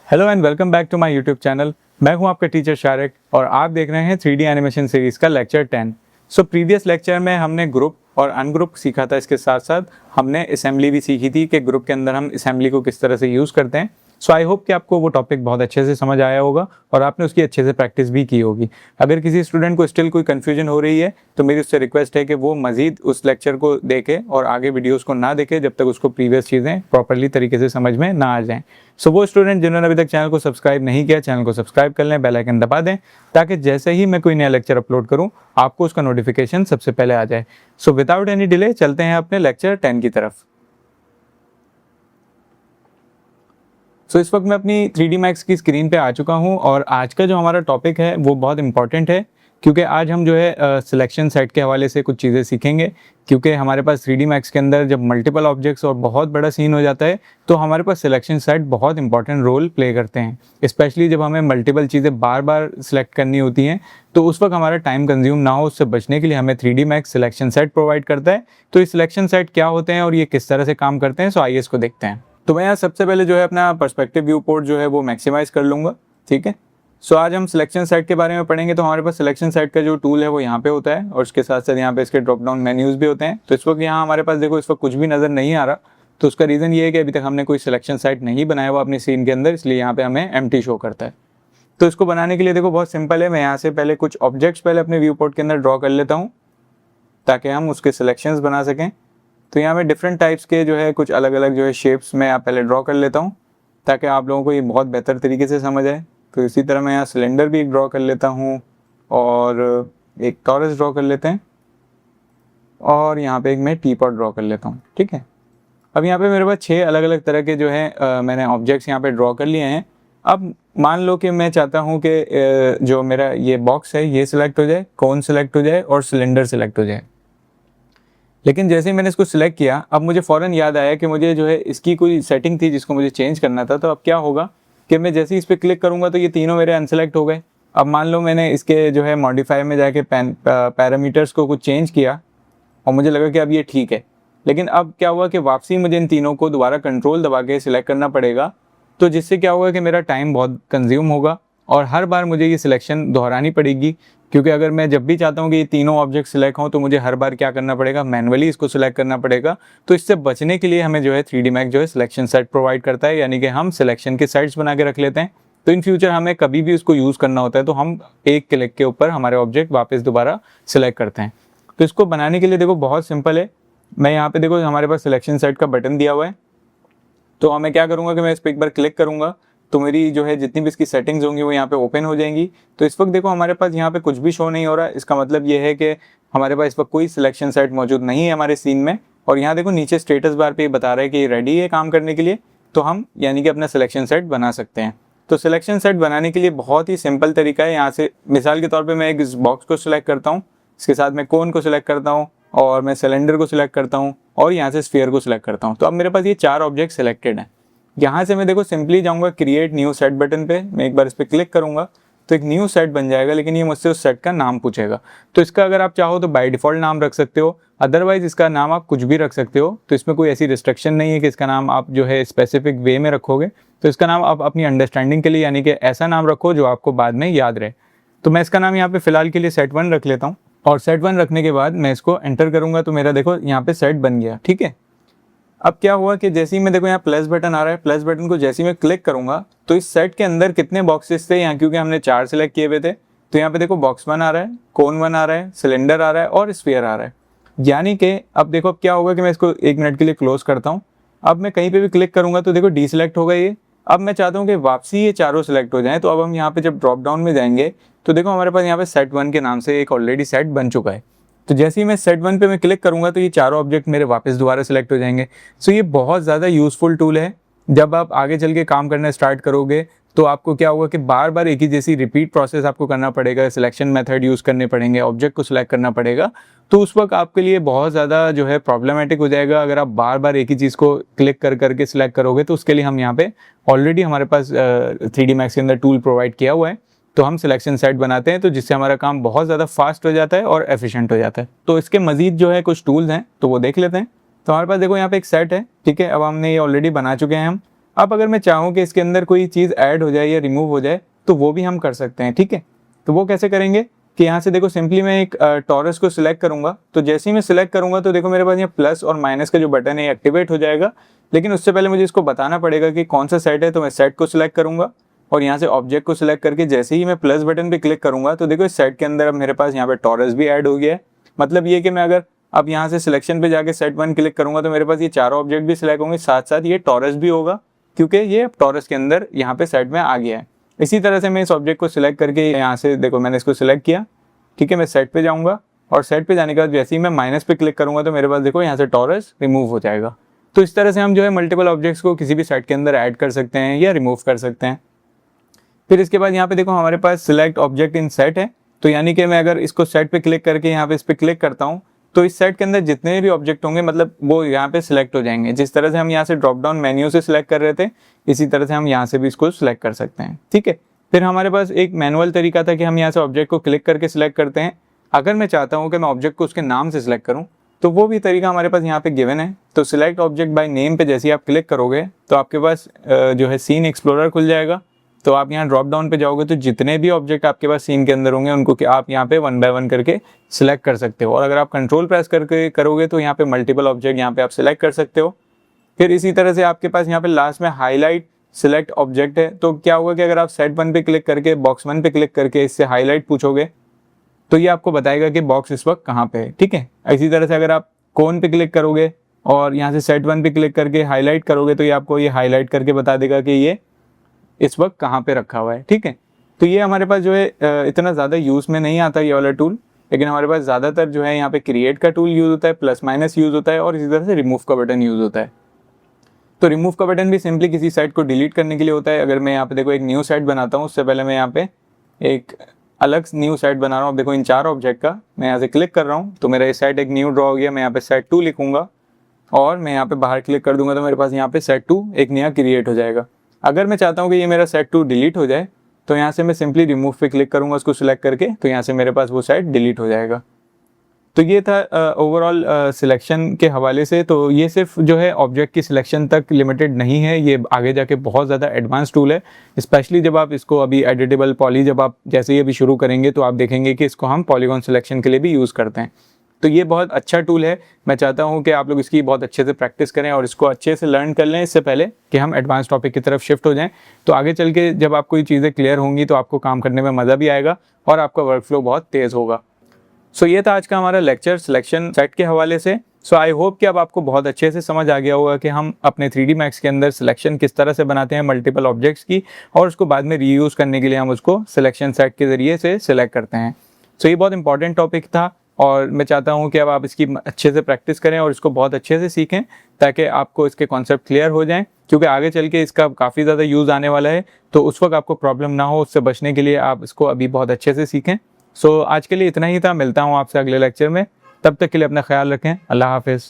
Hello and welcome back to my YouTube channel. मैं हूं आपका टीचर शारिक और आप देख रहे हैं 3D एनिमेशन सीरीज़ का लेक्चर 10। प्रीवियस लेक्चर में हमने ग्रुप और अनग्रुप सीखा था। इसके साथ साथ हमने असेंबली भी सीखी थी कि ग्रुप के अंदर हम असेंबली को किस तरह से यूज़ करते हैं। आई होप कि आपको वो टॉपिक बहुत अच्छे से समझ आया होगा और आपने उसकी अच्छे से प्रैक्टिस भी की होगी। अगर किसी स्टूडेंट को स्टिल कोई कन्फ्यूजन हो रही है तो मेरी उससे रिक्वेस्ट है कि वो मज़ीद उस लेक्चर को देखे और आगे वीडियोज़ को ना देखे जब तक उसको प्रीवियस चीज़ें प्रॉपरली तरीके से समझ में ना आ जाएँ। वो स्टूडेंट जिन्होंने अभी तक चैनल को सब्सक्राइब नहीं किया, चैनल को सब्सक्राइब कर लें, बेल आइकन दबा दें ताकि जैसे ही मैं कोई नया लेक्चर अपलोड करूं आपको उसका नोटिफिकेशन सबसे पहले आ जाए। विदाउट एनी डिले चलते हैं अपने लेक्चर 10 की तरफ। इस वक्त मैं अपनी 3D Max की स्क्रीन पे आ चुका हूं और आज का जो हमारा टॉपिक है वो बहुत इंपॉर्टेंट है क्योंकि आज हम जो है सिलेक्शन सेट के हवाले से कुछ चीज़ें सीखेंगे। क्योंकि हमारे पास 3D Max के अंदर जब मल्टीपल ऑब्जेक्ट्स और बहुत बड़ा सीन हो जाता है तो हमारे पास सिलेक्शन सेट बहुत इंपॉर्टेंट रोल प्ले करते हैं। स्पेशली जब हमें मल्टीपल चीज़ें बार बार सिलेक्ट करनी होती हैं तो उस वक्त हमारा टाइम कंज्यूम ना हो, उससे बचने के लिए हमें 3D Max selection set provide करता है। तो ये सिलेक्शन सेट क्या होते हैं और ये किस तरह से काम करते हैं, आइए इसको देखते हैं। तो मैं यहाँ सबसे पहले जो है अपना पर्सपेक्टिव व्यू पोर्ट जो है वो मैक्सिमाइज कर लूँगा। ठीक है, आज हम सिलेक्शन सेट के बारे में पढ़ेंगे। तो हमारे पास सिलेक्शन सेट का जो टूल है वो यहाँ पे होता है और उसके साथ साथ यहाँ पे इसके ड्रॉप डाउन मेन्यूज़ भी होते हैं। तो इस वक्त यहाँ हमारे पास देखो इस वक्त कुछ भी नज़र नहीं आ रहा। तो उसका रीज़न ये है कि अभी तक हमने कोई सिलेक्शन सेट नहीं बनाया हुआ अपनी सीन के अंदर, इसलिए यहाँ पे हमें एम्प्टी शो करता है। तो इसको बनाने के लिए देखो बहुत सिंपल है। मैं यहाँ से पहले कुछ ऑब्जेक्ट्स पहले अपने व्यू पोर्ट के अंदर ड्रॉ कर लेता हूँ ताकि हम उसके सिलेक्शंस बना सकें। तो यहाँ पे डिफरेंट टाइप्स के जो है कुछ अलग अलग जो है शेप्स मैं यहाँ पहले ड्रॉ कर लेता हूँ ताकि आप लोगों को ये बहुत बेहतर तरीके से समझ आए। तो इसी तरह मैं यहाँ सिलेंडर भी एक ड्रॉ कर लेता हूँ और एक टॉरस ड्रॉ कर लेते हैं और यहाँ पे एक मैं टीपॉट ड्रॉ कर लेता हूँ। ठीक है, अब यहाँ पे मेरे पास 6 अलग अलग तरह के जो है मैंने ऑब्जेक्ट्स यहाँ पे ड्रॉ कर लिए हैं। अब मान लो कि मैं चाहता हूँ कि जो मेरा ये बॉक्स है ये सिलेक्ट हो जाए, कोन सिलेक्ट हो जाए और सिलेंडर सिलेक्ट हो जाए। लेकिन जैसे ही मैंने इसको सिलेक्ट किया अब मुझे फ़ौरन याद आया कि मुझे जो है इसकी कोई सेटिंग थी जिसको मुझे चेंज करना था। तो अब क्या होगा कि मैं जैसे ही इस पर क्लिक करूँगा तो ये तीनों मेरे अनसेलेक्ट हो गए। अब मान लो मैंने इसके जो है मॉडिफाई में जाके पैरामीटर्स को कुछ चेंज किया और मुझे लगा कि अब ये ठीक है। लेकिन अब क्या हुआ कि वापसी मुझे इन तीनों को दोबारा कंट्रोल दबा के सिलेक्ट करना पड़ेगा। तो जिससे क्या होगा कि मेरा टाइम बहुत कंज्यूम होगा और हर बार मुझे ये सिलेक्शन दोहरानी पड़ेगी। क्योंकि अगर मैं जब भी चाहता हूँ कि ये तीनों ऑब्जेक्ट सिलेक्ट हों तो मुझे हर बार क्या करना पड़ेगा, मैनुअली इसको सिलेक्ट करना पड़ेगा। तो इससे बचने के लिए हमें जो है 3D Max जो है सिलेक्शन सेट प्रोवाइड करता है, यानी कि हम सिलेक्शन के सेट्स बना के रख लेते हैं। तो इन फ्यूचर हमें कभी भी उसको यूज़ करना होता है तो हम एक क्लिक के ऊपर हमारे ऑब्जेक्ट वापस दोबारा सिलेक्ट करते हैं। तो इसको बनाने के लिए देखो बहुत सिंपल है। मैं यहाँ पे देखो हमारे पास सिलेक्शन सेट का बटन दिया हुआ है। तो मैं क्या करूँगा कि मैं इस पर एक बार क्लिक करूँगा तो मेरी जो है जितनी भी इसकी सेटिंग्स होंगी वो यहाँ पे ओपन हो जाएंगी। तो इस वक्त देखो हमारे पास यहाँ पे कुछ भी शो नहीं हो रहा। इसका मतलब ये है कि हमारे पास इस वक्त कोई सिलेक्शन सेट मौजूद नहीं है हमारे सीन में। और यहाँ देखो नीचे स्टेटस बार पे बता रहा है कि ये रेडी है काम करने के लिए। तो हम यानी कि अपना सिलेक्शन सेट बना सकते हैं। तो सिलेक्शन सेट बनाने के लिए बहुत ही सिंपल तरीका है। यहाँ से मिसाल के तौर पर मैं एक इस बॉक्स को सिलेक्ट करता हूँ, इसके साथ मैं कोन को सिलेक्ट करता हूँ और मैं सिलेंडर को सिलेक्ट करता हूँ और यहाँ से स्फीयर को सिलेक्ट करता हूँ। तो अब मेरे पास ये 4 ऑब्जेक्ट सिलेक्टेड हैं। यहाँ से मैं देखो सिंपली जाऊँगा क्रिएट न्यू सेट बटन पे, मैं एक बार इस पर क्लिक करूँगा तो एक न्यू सेट बन जाएगा। लेकिन ये मुझसे उस सेट का नाम पूछेगा। तो इसका अगर आप चाहो तो बाय डिफ़ॉल्ट नाम रख सकते हो, अदरवाइज इसका नाम आप कुछ भी रख सकते हो। तो इसमें कोई ऐसी रिस्ट्रिक्शन नहीं है कि इसका नाम आप जो है स्पेसिफिक वे में रखोगे। तो इसका नाम आप अपनी अंडरस्टैंडिंग के लिए यानी कि ऐसा नाम रखो जो आपको बाद में याद रहे। तो मैं इसका नाम यहाँ पे फिलहाल के लिए सेट 1 रख लेता हूँ और सेट 1 रखने के बाद मैं इसको एंटर करूँगा तो मेरा देखो यहाँ पे सेट बन गया। ठीक है, अब क्या हुआ कि जैसे ही मैं देखो यहाँ प्लस बटन आ रहा है, प्लस बटन को जैसे ही मैं क्लिक करूंगा तो इस सेट के अंदर कितने बॉक्सेस थे यहाँ, क्योंकि हमने 4 सिलेक्ट किए हुए थे। तो यहाँ पे देखो बॉक्स 1 आ रहा है, कोन 1 आ रहा है, सिलेंडर आ रहा है और स्फीयर आ रहा है। यानी कि अब देखो अब क्या होगा कि मैं इसको 1 मिनट के लिए क्लोज करता हूँ। अब मैं कहीं पे भी क्लिक करूंगा तो देखो डी सिलेक्ट होगा ये। अब मैं चाहता हूँ कि वापसी ये चारों सिलेक्ट हो जाएं। तो अब हम यहाँ पे जब ड्रॉप डाउन में जाएंगे तो देखो हमारे पास यहाँ पे सेट 1 के नाम से एक ऑलरेडी सेट बन चुका है। तो जैसे ही मैं सेट 1 पे मैं क्लिक करूंगा तो ये चारों ऑब्जेक्ट मेरे वापस दोबारा सिलेक्ट हो जाएंगे। ये बहुत ज़्यादा यूज़फुल टूल है। जब आप आगे चल के काम करना स्टार्ट करोगे तो आपको क्या होगा कि बार बार एक ही जैसी रिपीट प्रोसेस आपको करना पड़ेगा, सिलेक्शन मेथड यूज़ करने पड़ेंगे, ऑब्जेक्ट को सिलेक्ट करना पड़ेगा। तो उस वक्त आपके लिए बहुत ज़्यादा जो है प्रॉब्लमेटिक हो जाएगा अगर आप बार बार एक ही चीज़ को क्लिक कर करके सिलेक्ट करोगे। तो उसके लिए हम यहाँ पे ऑलरेडी हमारे पास 3D Max के अंदर टूल प्रोवाइड किया हुआ है। तो हम सिलेक्शन सेट बनाते हैं तो जिससे हमारा काम बहुत ज़्यादा फास्ट हो जाता है और एफिशिएंट हो जाता है। तो इसके मज़ीद जो है कुछ टूल्स हैं तो वो देख लेते हैं। तो हमारे पास देखो यहाँ पे एक सेट है। ठीक है, अब हमने ये ऑलरेडी बना चुके हैं हम। अब अगर मैं चाहूँ कि इसके अंदर कोई चीज़ ऐड हो जाए या रिमूव हो जाए तो वो भी हम कर सकते हैं, ठीक है। तो वो कैसे करेंगे कि यहाँ से देखो सिंपली मैं एक टॉरस को सिलेक्ट करूंगा, तो जैसे ही मैं सिलेक्ट करूंगा तो देखो मेरे पास यहाँ प्लस और माइनस का जो बटन है एक्टिवेट हो जाएगा। लेकिन उससे पहले मुझे इसको बताना पड़ेगा कि कौन सा सेट है, तो मैं सेट को सिलेक्ट करूंगा और यहाँ से ऑब्जेक्ट को सिलेक्ट करके जैसे ही मैं प्लस बटन पे क्लिक करूंगा तो देखो इस सेट के अंदर अब मेरे पास यहाँ पे टॉरस भी ऐड हो गया है। मतलब ये कि मैं अगर अब यहाँ से सिलेक्शन पे जाके सेट 1 क्लिक करूंगा तो मेरे पास ये चारों ऑब्जेक्ट भी सिलेक्ट होंगे, साथ साथ ये टॉरस भी होगा क्योंकि ये टॉरस के अंदर यहाँ पे सेट में आ गया है। इसी तरह से मैं इस ऑब्जेक्ट को सिलेक्ट करके यहाँ से देखो मैंने इसको सिलेक्ट किया, ठीक है। मैं सेट पे जाऊंगा और सेट पे जाने के बाद जैसे ही मैं माइनस पे क्लिक करूंगा तो मेरे पास देखो यहाँ से टॉरस रिमूव हो जाएगा। तो इस तरह से हम जो है मल्टीपल ऑब्जेक्ट्स को किसी भी सेट के अंदर ऐड कर सकते हैं या रिमूव कर सकते हैं। फिर इसके बाद यहाँ पे देखो हमारे पास सिलेक्ट ऑब्जेक्ट इन सेट है, तो यानी कि मैं अगर इसको सेट पे क्लिक करके यहाँ पे इस पे क्लिक करता हूँ तो इस सेट के अंदर जितने भी ऑब्जेक्ट होंगे मतलब वो यहाँ पे सिलेक्ट हो जाएंगे। जिस तरह से हम यहाँ से ड्रॉप डाउन मेन्यू से सिलेक्ट कर रहे थे इसी तरह से हम यहाँ से भी इसको सिलेक्ट कर सकते हैं, ठीक है। फिर हमारे पास एक मैनुअल तरीका था कि हम यहाँ से ऑब्जेक्ट को क्लिक करके सिलेक्ट करते हैं। अगर मैं चाहता हूँ कि मैं ऑब्जेक्ट को उसके नाम से सिलेक्ट करूँ तो वो भी तरीका हमारे पास यहाँ पे गिवन है। तो सिलेक्ट ऑब्जेक्ट बाय नेम पे जैसे ही आप क्लिक करोगे तो आपके पास जो है सीन एक्सप्लोरर खुल जाएगा। तो आप यहाँ ड्रॉप डाउन पे जाओगे तो जितने भी ऑब्जेक्ट आपके पास सीन के अंदर होंगे उनको आप यहाँ पे 1 बाय 1 करके सिलेक्ट कर सकते हो। और अगर आप कंट्रोल प्रेस करके करोगे तो यहाँ पे मल्टीपल ऑब्जेक्ट यहाँ पे आप सिलेक्ट कर सकते हो। फिर इसी तरह से आपके पास यहाँ पे लास्ट में हाईलाइट सिलेक्ट ऑब्जेक्ट है। तो क्या होगा कि अगर आप सेट 1 पे क्लिक करके बॉक्स 1 पे क्लिक करके इससे हाईलाइट पूछोगे तो ये आपको बताएगा कि बॉक्स इस वक्त कहाँ पे है, ठीक है। इसी तरह से अगर आप कोन पे क्लिक करोगे और यहाँ से सेट 1 पे क्लिक करके हाईलाइट करोगे तो ये आपको ये हाईलाइट करके बता देगा कि ये इस वक्त कहाँ पे रखा हुआ है, ठीक है। तो ये हमारे पास जो है इतना ज़्यादा यूज़ में नहीं आता ये वाला टूल, लेकिन हमारे पास ज़्यादातर जो है यहाँ पे क्रिएट का टूल यूज़ होता है, प्लस माइनस यूज़ होता है और इसी तरह से रिमूव का बटन यूज़ होता है। तो रिमूव का बटन भी सिंपली किसी साइट को डिलीट करने के लिए होता है। अगर मैं यहाँ पे देखो एक न्यू साइट बनाता हूँ उससे पहले मैं यहाँ पे एक अलग न्यू साइट बना रहा हूँ। देखो इन 4 ऑब्जेक्ट का मैं यहाँ से क्लिक कर रहा हूँ तो मेरा ये साइट एक न्यू ड्रॉ हो गया। मैं यहाँ पे सेट 2 लिखूंगा और मैं यहाँ पे बाहर क्लिक कर दूंगा तो मेरे पास यहाँ पे सेट 2 एक नया क्रिएट हो जाएगा। अगर मैं चाहता हूँ कि ये मेरा सेट 2 डिलीट हो जाए तो यहाँ से मैं सिंपली रिमूव पे क्लिक करूँगा उसको सिलेक्ट करके, तो यहाँ से मेरे पास वो साइट डिलीट हो जाएगा। तो ये था ओवरऑल सिलेक्शन के हवाले से। तो ये सिर्फ जो है ऑब्जेक्ट की सिलेक्शन तक लिमिटेड नहीं है, ये आगे जाके बहुत ज़्यादा एडवांस टूल है। स्पेशली जब आप इसको अभी एडिटेबल पॉली जब आप जैसे ही अभी शुरू करेंगे तो आप देखेंगे कि इसको हम पॉलीगॉन सिलेक्शन के लिए भी यूज़ करते हैं। तो ये बहुत अच्छा टूल है। मैं चाहता हूँ कि आप लोग इसकी बहुत अच्छे से प्रैक्टिस करें और इसको अच्छे से लर्न कर लें इससे पहले कि हम एडवांस टॉपिक की तरफ शिफ्ट हो जाएं। तो आगे चल के जब आपको ये चीज़ें क्लियर होंगी तो आपको काम करने में मज़ा भी आएगा और आपका वर्क फ्लो बहुत तेज़ होगा। सो ये था आज का हमारा लेक्चर सिलेक्शन सेट के हवाले से। सो आई होप कि अब आपको बहुत अच्छे से समझ आ गया होगा कि हम अपने 3D Max के अंदर सिलेक्शन किस तरह से बनाते हैं मल्टीपल ऑब्जेक्ट्स की और उसको बाद में रीयूज़ करने के लिए हम उसको सिलेक्शन सेट के ज़रिए से सिलेक्ट करते हैं। सो ये बहुत इंपॉर्टेंट टॉपिक था और मैं चाहता हूँ कि अब आप इसकी अच्छे से प्रैक्टिस करें और इसको बहुत अच्छे से सीखें ताकि आपको इसके कॉन्सेप्ट क्लियर हो जाएं, क्योंकि आगे चल के इसका काफ़ी ज़्यादा यूज़ आने वाला है। तो उस वक्त आपको प्रॉब्लम ना हो, उससे बचने के लिए आप इसको अभी बहुत अच्छे से सीखें। सो आज के लिए इतना ही था, मिलता हूँ आपसे अगले लेक्चर में। तब तक के लिए अपना ख्याल रखें। अल्लाह हाफिज़।